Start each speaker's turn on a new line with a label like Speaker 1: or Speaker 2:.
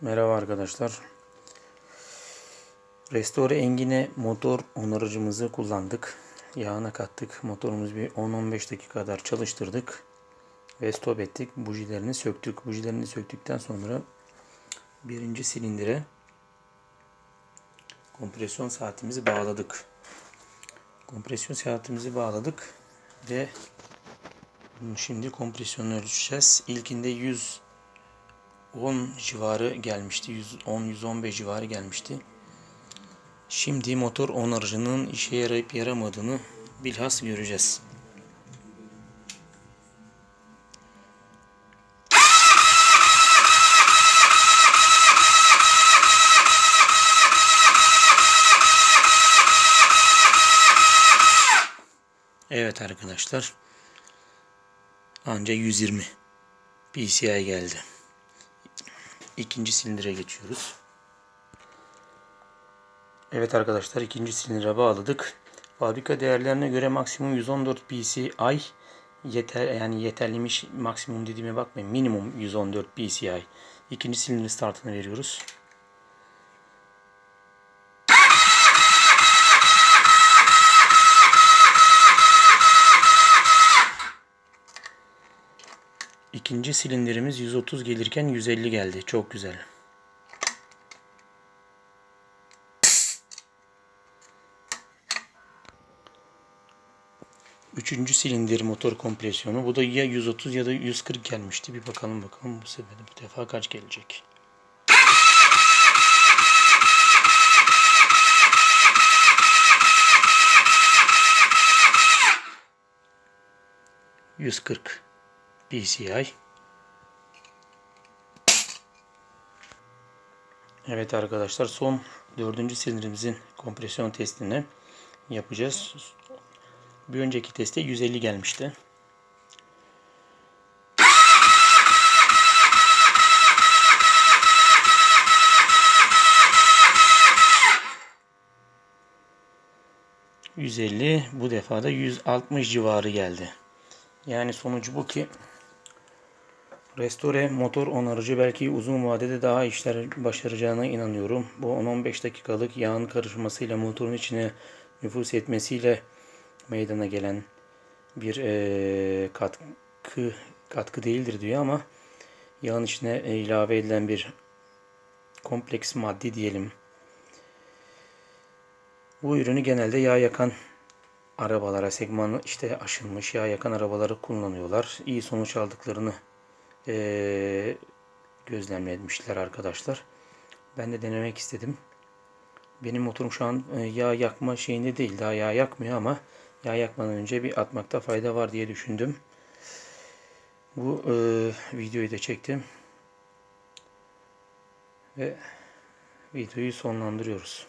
Speaker 1: Merhaba arkadaşlar. Restore Engine motor onarıcımızı kullandık. Yağına kattık. Motorumuzu bir 10-15 dakika kadar çalıştırdık. Ve stop ettik. Bujilerini söktük. Bujilerini söktükten sonra birinci silindire kompresyon saatimizi bağladık. Kompresyon saatimizi bağladık. Ve şimdi kompresyonunu ölçeceğiz. İlkinde 110 civarı gelmişti. 110-115 civarı gelmişti. Şimdi motor onarıcının işe yarayıp yaramadığını bilhas göreceğiz. Evet arkadaşlar. Anca 120 PSI geldi. İkinci silindire geçiyoruz. Evet arkadaşlar, ikinci silindire bağladık. Fabrika değerlerine göre maksimum 114 PSI yeter, yani yeterliymiş. Maksimum dediğime bakmayın. Minimum 114 PSI. İkinci silindir startını veriyoruz. İkinci silindirimiz 130 gelirken 150 geldi. Çok güzel. Üçüncü silindir motor kompresyonu. Bu da ya 130 ya da 140 gelmişti. Bir bakalım bu sefer bu defa kaç gelecek. ...140 PSI. Evet arkadaşlar, son dördüncü silindirimizin kompresyon testini yapacağız. Bir önceki testte 150 gelmişti. ...150, bu defa da 160 civarı geldi. Yani sonucu bu ki Restore motor onarıcı belki uzun vadede daha işler başaracağına inanıyorum. Bu 10-15 dakikalık yağın karışmasıyla, motorun içine nüfuz etmesiyle meydana gelen bir katkı değildir diyor ama yağın içine ilave edilen bir kompleks madde diyelim. Bu ürünü genelde yağ yakan arabalara, segmanı işte aşınmış yağ yakan arabaları kullanıyorlar. İyi sonuç aldıklarını gözlemlemişler arkadaşlar. Ben de denemek istedim. Benim motorum şu an yağ yakma şeyinde değil. Daha yağ yakmıyor ama yağ yakmadan önce bir atmakta fayda var diye düşündüm. Bu videoyu da çektim. Ve videoyu sonlandırıyoruz.